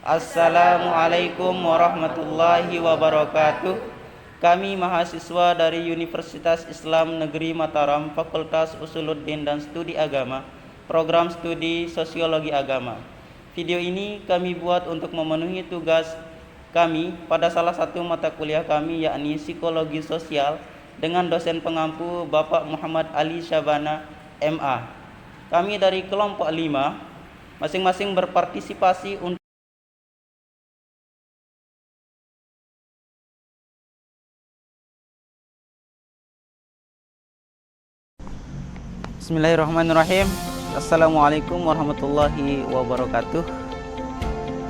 Assalamualaikum warahmatullahi wabarakatuh. Kami mahasiswa dari Universitas Islam Negeri Mataram, Fakultas Usuluddin dan Studi Agama, Program Studi Sosiologi Agama. Video ini kami buat untuk memenuhi tugas kami pada salah satu mata kuliah kami, yakni Psikologi Sosial, dengan dosen pengampu Bapak Muhammad Ali Syabana, MA. Kami dari kelompok 5 masing-masing berpartisipasi untuk Bismillahirrahmanirrahim. Assalamualaikum warahmatullahi wabarakatuh.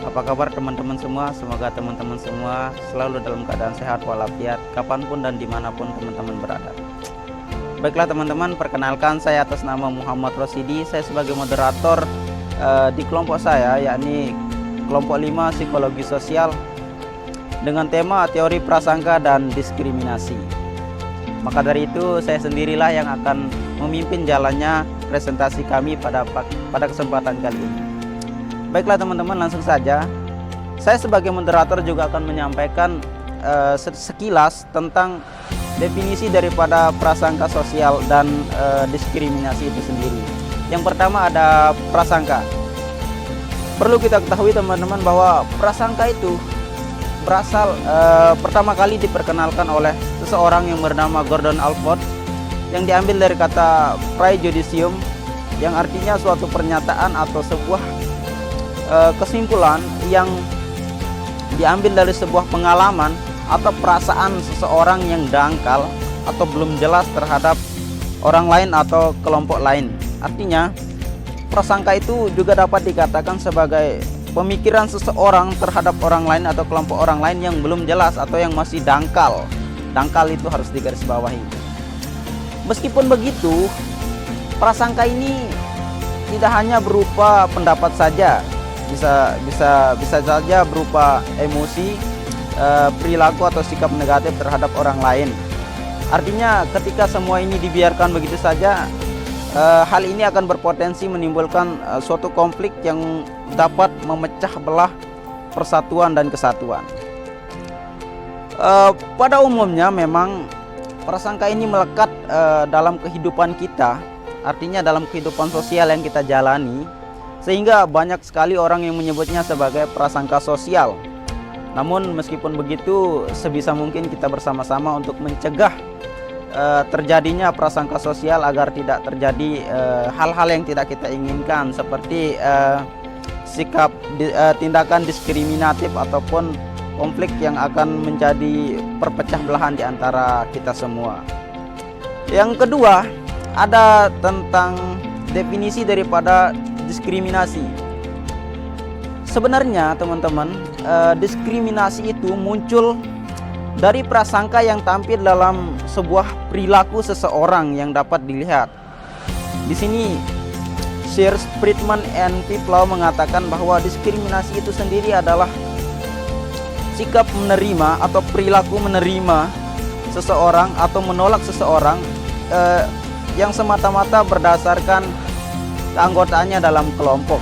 Apa kabar teman-teman semua? Semoga teman-teman semua selalu dalam keadaan sehat walafiat, kapanpun dan dimanapun teman-teman berada. Baiklah teman-teman, perkenalkan saya atas nama Muhammad Rosidi. Saya sebagai moderator di kelompok saya, yakni kelompok 5 Psikologi Sosial, dengan tema teori prasangka dan diskriminasi. Maka dari itu saya sendirilah yang akan memimpin jalannya presentasi kami pada kesempatan kali ini. Baiklah teman-teman, langsung saja. Saya sebagai moderator juga akan menyampaikan sekilas tentang definisi daripada prasangka sosial dan diskriminasi itu sendiri. Yang pertama ada prasangka. Perlu kita ketahui teman-teman bahwa prasangka itu berasal pertama kali diperkenalkan oleh seseorang yang bernama Gordon Allport, yang diambil dari kata praejudicium, yang artinya suatu pernyataan atau sebuah kesimpulan yang diambil dari sebuah pengalaman atau perasaan seseorang yang dangkal atau belum jelas terhadap orang lain atau kelompok lain. Artinya prasangka itu juga dapat dikatakan sebagai pemikiran seseorang terhadap orang lain atau kelompok orang lain yang belum jelas atau yang masih dangkal. Dangkal itu harus digarisbawahi. Meskipun begitu, prasangka ini tidak hanya berupa pendapat saja, bisa saja berupa emosi, perilaku atau sikap negatif terhadap orang lain. Artinya ketika semua ini dibiarkan begitu saja, hal ini akan berpotensi menimbulkan suatu konflik yang dapat memecah belah persatuan dan kesatuan. Pada umumnya memang prasangka ini melekat dalam kehidupan kita, artinya dalam kehidupan sosial yang kita jalani, sehingga banyak sekali orang yang menyebutnya sebagai prasangka sosial. Namun meskipun begitu, sebisa mungkin kita bersama-sama untuk mencegah terjadinya prasangka sosial agar tidak terjadi hal-hal yang tidak kita inginkan, seperti sikap tindakan diskriminatif ataupun konflik yang akan menjadi perpecah belahan di antara kita semua. Yang kedua, ada tentang definisi daripada diskriminasi. Sebenarnya teman-teman, diskriminasi itu muncul dari prasangka yang tampil dalam sebuah perilaku seseorang yang dapat dilihat. Di sini Sir Friedman and Piplau mengatakan bahwa diskriminasi itu sendiri adalah sikap menerima atau perilaku menerima seseorang atau menolak seseorang yang semata-mata berdasarkan keanggotaannya dalam kelompok.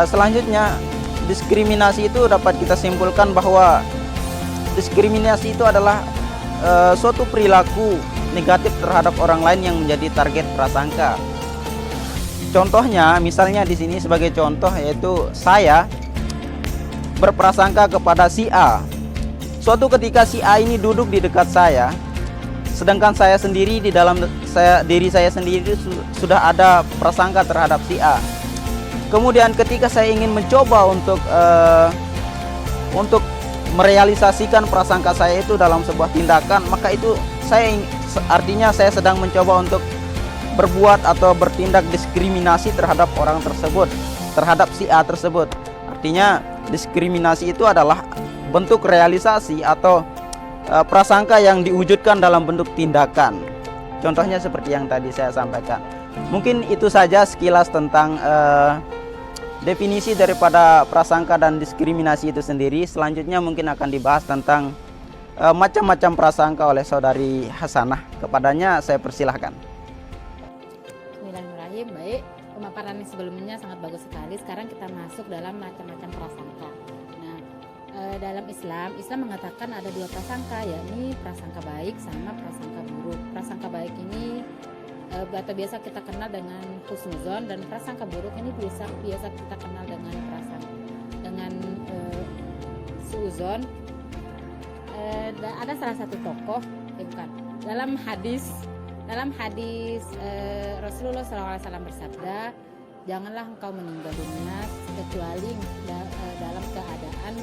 Selanjutnya, diskriminasi itu dapat kita simpulkan bahwa diskriminasi itu adalah suatu perilaku negatif terhadap orang lain yang menjadi target prasangka. Contohnya, misalnya di sini sebagai contoh, yaitu saya berprasangka kepada si A. Suatu ketika si A ini duduk di dekat saya, sedangkan saya sendiri di dalam diri saya sendiri sudah ada prasangka terhadap si A. Kemudian ketika saya ingin mencoba untuk merealisasikan prasangka saya itu dalam sebuah tindakan, maka itu artinya saya sedang mencoba untuk berbuat atau bertindak diskriminasi terhadap orang tersebut, terhadap si A tersebut. Artinya diskriminasi itu adalah bentuk realisasi atau prasangka yang diwujudkan dalam bentuk tindakan. Contohnya seperti yang tadi saya sampaikan. Mungkin itu saja sekilas tentang definisi daripada prasangka dan diskriminasi itu sendiri. Selanjutnya mungkin akan dibahas tentang macam-macam prasangka oleh saudari Hasanah. Kepadanya saya persilahkan. Bismillahirrahmanirrahim. Baik, pemaparan yang sebelumnya sangat bagus sekali. Sekarang kita masuk dalam macam-macam prasangka. Nah, dalam Islam mengatakan ada dua prasangka, yakni prasangka baik sama prasangka buruk. Prasangka baik ini atau biasa kita kenal dengan husnuzon, dan prasangka buruk ini biasa kita kenal dengan suuzon. Ada salah satu tokoh, bukan, dalam hadis Rasulullah SAW bersabda, janganlah engkau meninggal dunia kecuali dalam keadaan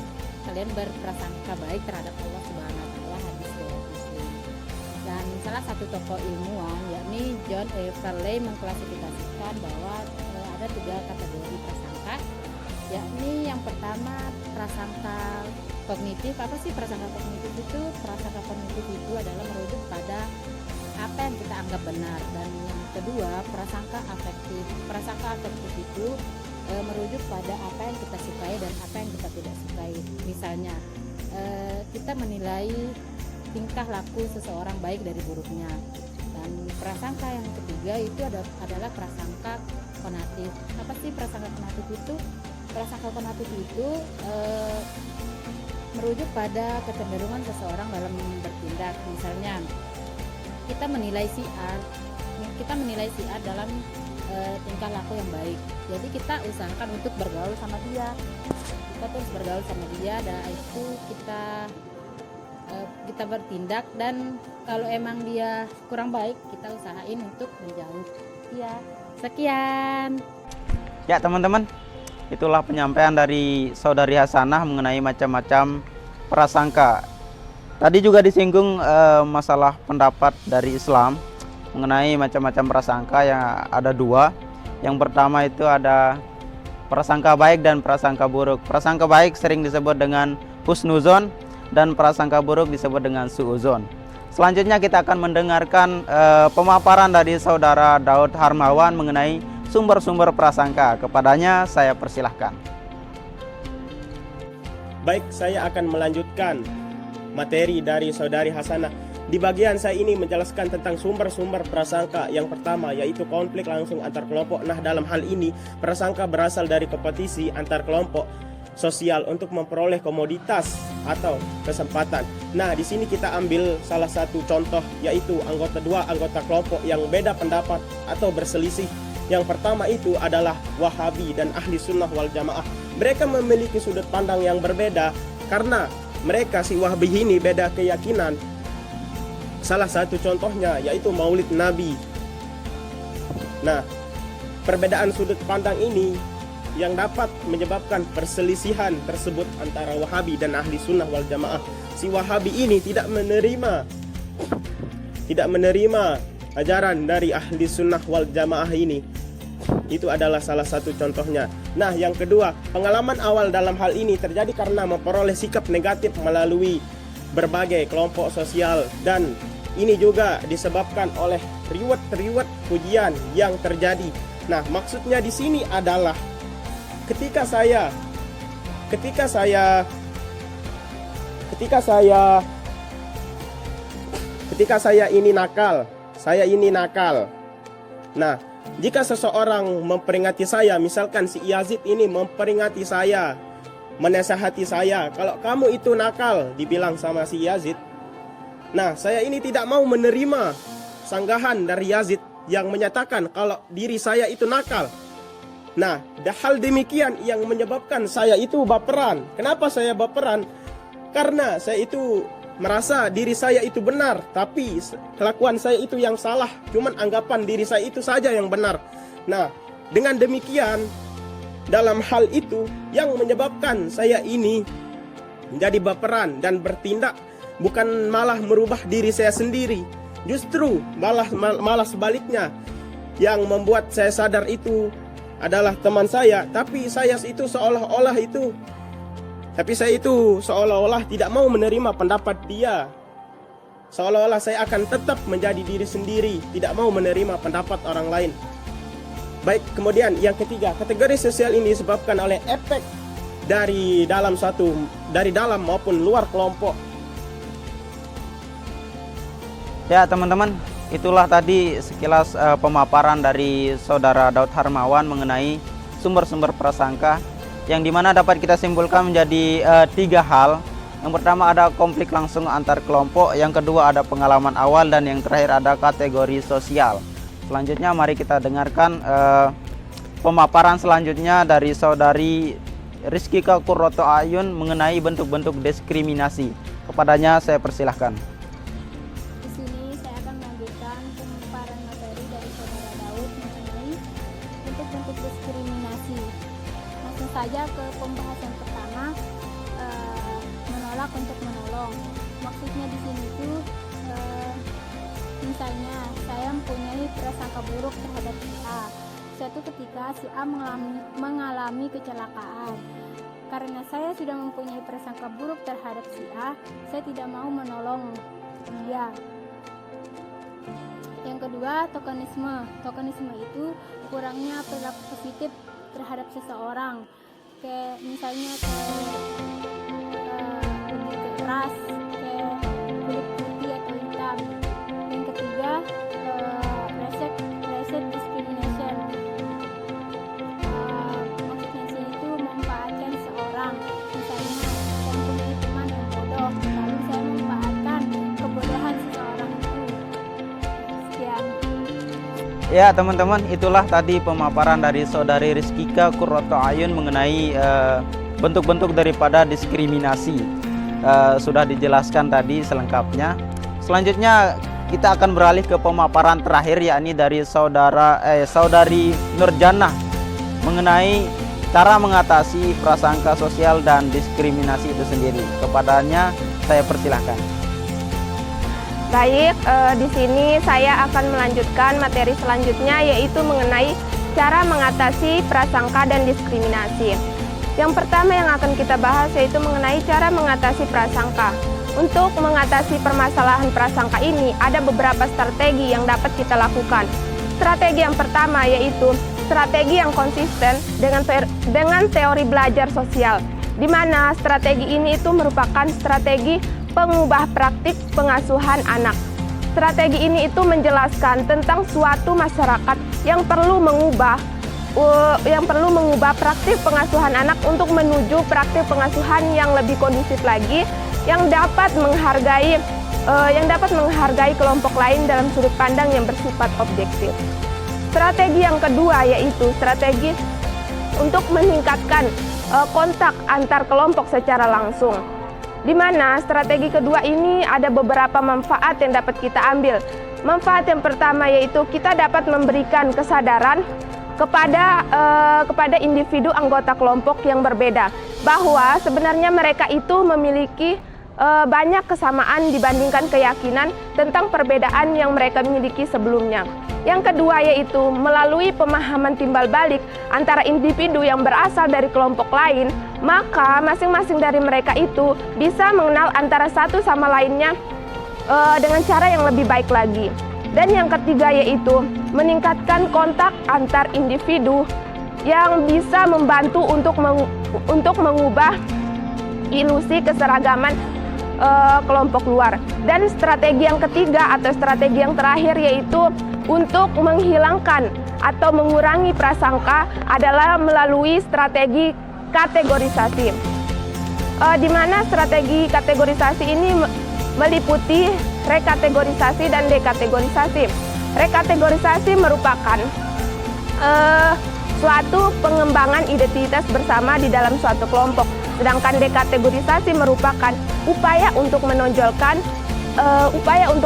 kalian berprasangka baik terhadap Allah Subhanahu wa taala. Hadis riwayat Muslim. Dan salah satu tokoh ilmuwan, yakni John E. Farley, mengklasifikasikan bahwa ada 3 kategori prasangka, yakni yang pertama prasangka kognitif. Apa sih prasangka kognitif itu? Prasangka kognitif itu adalah merujuk pada apa yang kita anggap benar. Dan yang kedua, prasangka afektif. Prasangka afektif itu merujuk pada apa yang kita sukai dan apa yang kita tidak sukai. Misalnya, kita menilai tingkah laku seseorang baik dari buruknya. Dan prasangka yang ketiga itu adalah prasangka konatif. Apa sih prasangka konatif itu? Prasangka konatif itu merujuk pada kecenderungan seseorang dalam bertindak. Misalnya, kita menilai si A dalam tingkah laku yang baik. Jadi kita usahakan untuk bergaul sama dia. Kita terus bergaul sama dia, dan itu kita bertindak, dan kalau emang dia kurang baik, kita usahain untuk menjauh dia. Sekian. Ya teman-teman, itulah penyampaian dari Saudari Hasanah mengenai macam-macam prasangka. Tadi juga disinggung masalah pendapat dari Islam mengenai macam-macam prasangka, yang ada 2. Yang pertama itu ada prasangka baik dan prasangka buruk. Prasangka baik sering disebut dengan husnuzon, dan prasangka buruk disebut dengan suuzon. Selanjutnya kita akan mendengarkan pemaparan dari Saudara Daud Harmawan mengenai sumber-sumber prasangka. Kepadanya saya persilahkan. Baik, saya akan melanjutkan materi dari Saudari Hasanah. Di bagian saya ini menjelaskan tentang sumber-sumber prasangka. Yang pertama yaitu konflik langsung antar kelompok. Nah, dalam hal ini prasangka berasal dari kompetisi antar kelompok sosial untuk memperoleh komoditas atau kesempatan. Nah, di sini kita ambil salah satu contoh, yaitu dua anggota kelompok yang beda pendapat atau berselisih. Yang pertama itu adalah Wahabi dan Ahli Sunnah wal Jamaah. Mereka memiliki sudut pandang yang berbeda karena mereka si Wahabi ini beda keyakinan. Salah satu contohnya yaitu Maulid Nabi. Nah, perbedaan sudut pandang ini yang dapat menyebabkan perselisihan tersebut antara Wahabi dan Ahli Sunnah wal Jamaah. Si Wahabi ini tidak menerima ajaran dari Ahli Sunnah wal Jamaah ini. Itu adalah salah satu contohnya. Nah, yang kedua, pengalaman awal dalam hal ini terjadi karena memperoleh sikap negatif melalui berbagai kelompok sosial, dan ini juga disebabkan oleh riwayat pujian yang terjadi. Nah, maksudnya di sini adalah ketika saya ini nakal. Nah, jika seseorang memperingati saya, misalkan si Yazid ini memperingati saya, menasihati saya, kalau kamu itu nakal, dibilang sama si Yazid. Nah, saya ini tidak mau menerima sanggahan dari Yazid yang menyatakan kalau diri saya itu nakal. Nah, hal demikian yang menyebabkan saya itu baperan. Kenapa saya baperan? Karena saya itu merasa diri saya itu benar, tapi kelakuan saya itu yang salah. Cuman anggapan diri saya itu saja yang benar. Nah, dengan demikian, dalam hal itu yang menyebabkan saya ini menjadi baperan dan bertindak, bukan malah merubah diri saya sendiri. Justru malah sebaliknya, yang membuat saya sadar itu adalah teman saya, tapi saya itu seolah-olah tidak mau menerima pendapat dia. Seolah-olah saya akan tetap menjadi diri sendiri, tidak mau menerima pendapat orang lain. Baik, kemudian yang ketiga, kategori sosial ini disebabkan oleh efek dari dalam maupun luar kelompok. Ya teman-teman, itulah tadi sekilas pemaparan dari Saudara Daud Harmawan mengenai sumber-sumber prasangka, yang dimana dapat kita simpulkan menjadi 3 hal. Yang pertama ada konflik langsung antar kelompok, yang kedua ada pengalaman awal, dan yang terakhir ada kategori sosial. Selanjutnya mari kita dengarkan pemaparan selanjutnya dari Saudari Rizkika Qurratu Ayun mengenai bentuk-bentuk diskriminasi. Kepadanya saya persilahkan. Di sini saya akan melanjutkan pemaparan materi dari Saudara Daud mengenai bentuk-bentuk diskriminasi. Langsung saja ke pembahasan pertama, menolak untuk menolong. Maksudnya di sini itu misalnya saya mempunyai prasangka buruk terhadap si A. Suatu ketika si A mengalami kecelakaan. Karena saya sudah mempunyai prasangka buruk terhadap si A, saya tidak mau menolong dia. Yang kedua, tokenisme. Tokenisme itu kurangnya perilaku positif terhadap seseorang. Kayak misalnya lebih keras, kayak kulit putih atau hitam. Yang ketiga, reset discrimination. Maksudnya sini itu memanfaatkan seorang. Misalnya saya mempunyai teman yang bodoh, lalu saya memanfaatkan kebodohan seseorang itu. Sekian. Ya teman-teman, itulah tadi pemaparan dari Saudari Rizkika Qurratu Ayun mengenai bentuk-bentuk daripada diskriminasi. Sudah dijelaskan tadi selengkapnya. Selanjutnya kita akan beralih ke pemaparan terakhir, yakni dari Saudari Nurjannah mengenai cara mengatasi prasangka sosial dan diskriminasi itu sendiri. Kepadanya saya persilahkan. Baik, di sini saya akan melanjutkan materi selanjutnya, yaitu mengenai cara mengatasi prasangka dan diskriminasi. Yang pertama yang akan kita bahas yaitu mengenai cara mengatasi prasangka. Untuk mengatasi permasalahan prasangka ini, ada beberapa strategi yang dapat kita lakukan. Strategi yang pertama yaitu strategi yang konsisten dengan teori belajar sosial, di mana strategi ini itu merupakan strategi pengubah praktik pengasuhan anak. Strategi ini itu menjelaskan tentang suatu masyarakat yang perlu mengubah praktik pengasuhan anak untuk menuju praktik pengasuhan yang lebih kondusif lagi, yang dapat menghargai kelompok lain dalam sudut pandang yang bersifat objektif. Strategi yang kedua yaitu strategi untuk meningkatkan kontak antar kelompok secara langsung, di mana strategi kedua ini ada beberapa manfaat yang dapat kita ambil. Manfaat yang pertama yaitu kita dapat memberikan kesadaran kepada individu anggota kelompok yang berbeda, bahwa sebenarnya mereka itu memiliki banyak kesamaan dibandingkan keyakinan tentang perbedaan yang mereka miliki sebelumnya. Yang kedua yaitu melalui pemahaman timbal balik antara individu yang berasal dari kelompok lain, maka masing-masing dari mereka itu bisa mengenal antara satu sama lainnya dengan cara yang lebih baik lagi. Dan yang ketiga yaitu meningkatkan kontak antar individu yang bisa membantu untuk mengubah ilusi keseragaman kelompok luar. Dan strategi yang ketiga atau strategi yang terakhir yaitu untuk menghilangkan atau mengurangi prasangka adalah melalui strategi kategorisasi, di mana strategi kategorisasi ini meliputi rekategorisasi dan dekategorisasi. Rekategorisasi merupakan suatu pengembangan identitas bersama di dalam suatu kelompok, sedangkan dekategorisasi merupakan upaya untuk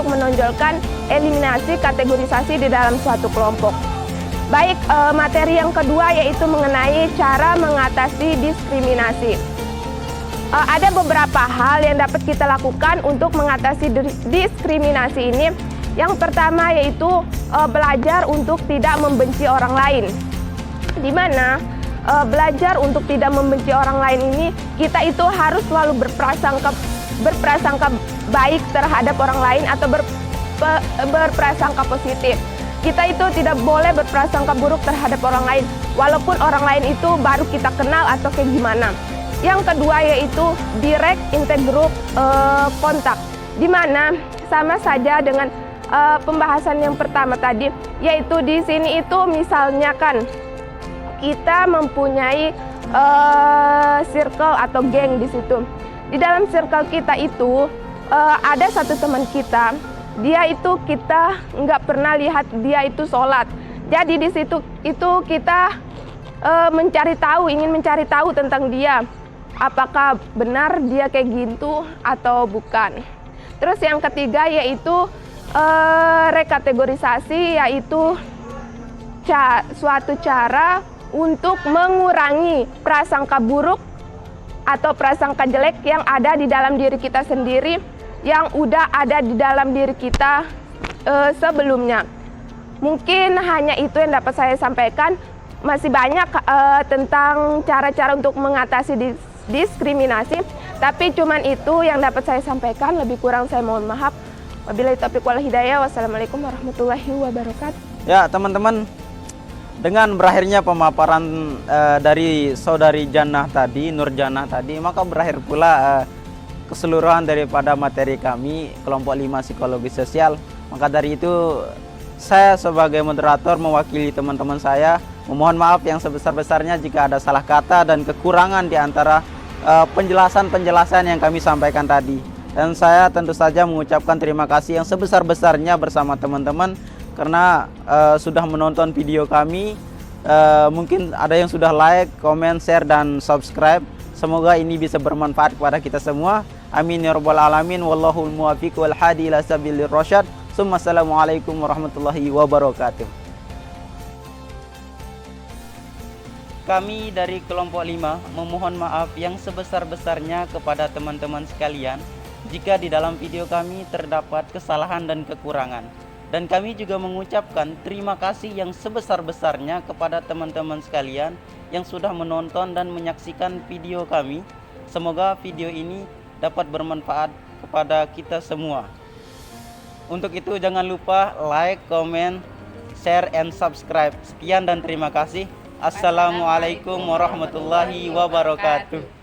menonjolkan eliminasi kategorisasi di dalam suatu kelompok. Baik, materi yang kedua yaitu mengenai cara mengatasi diskriminasi. Ada beberapa hal yang dapat kita lakukan untuk mengatasi diskriminasi ini. Yang pertama yaitu belajar untuk tidak membenci orang lain, di mana belajar untuk tidak membenci orang lain ini kita itu harus selalu berprasangka baik terhadap orang lain atau berprasangka positif. Kita itu tidak boleh berprasangka buruk terhadap orang lain, walaupun orang lain itu baru kita kenal atau kayak gimana. Yang kedua yaitu direct intergroup kontak, di mana sama saja dengan pembahasan yang pertama tadi, yaitu di sini itu misalnya kan kita mempunyai circle atau geng di situ. Di dalam circle kita itu ada satu teman kita, dia itu kita nggak pernah lihat dia itu sholat. Jadi di situ itu kita ingin mencari tahu tentang dia, apakah benar dia kayak gitu atau bukan. Terus yang ketiga yaitu rekategorisasi, yaitu suatu cara untuk mengurangi prasangka buruk atau prasangka jelek yang ada di dalam diri kita sendiri, yang udah ada di dalam diri kita sebelumnya. Mungkin hanya itu yang dapat saya sampaikan. Masih banyak tentang cara-cara untuk mengatasi diskriminasi, tapi cuman itu yang dapat saya sampaikan. Lebih kurang saya mohon maaf. Wabillahi taufiq wal hidayah. Wassalamualaikum warahmatullahi wabarakatuh. Ya teman-teman, dengan berakhirnya pemaparan dari saudari Jannah tadi, Nur Jannah tadi, maka berakhir pula keseluruhan daripada materi kami kelompok 5 psikologi sosial. Maka dari itu saya sebagai moderator mewakili teman-teman saya memohon maaf yang sebesar-besarnya jika ada salah kata dan kekurangan di antara penjelasan-penjelasan yang kami sampaikan tadi. Dan saya tentu saja mengucapkan terima kasih yang sebesar-besarnya bersama teman-teman karena sudah menonton video kami. Mungkin ada yang sudah like, comment, share, dan subscribe. Semoga ini bisa bermanfaat kepada kita semua. Amin ya rabbal alamin. Wallahul muwaffiq wal hadi ila sabilir rasyad. Assalamualaikum warahmatullahi wabarakatuh. Kami dari kelompok 5 memohon maaf yang sebesar-besarnya kepada teman-teman sekalian jika di dalam video kami terdapat kesalahan dan kekurangan. Dan kami juga mengucapkan terima kasih yang sebesar-besarnya kepada teman-teman sekalian yang sudah menonton dan menyaksikan video kami. Semoga video ini dapat bermanfaat kepada kita semua. Untuk itu jangan lupa like, comment, share, and subscribe. Sekian dan terima kasih. Assalamualaikum warahmatullahi wabarakatuh.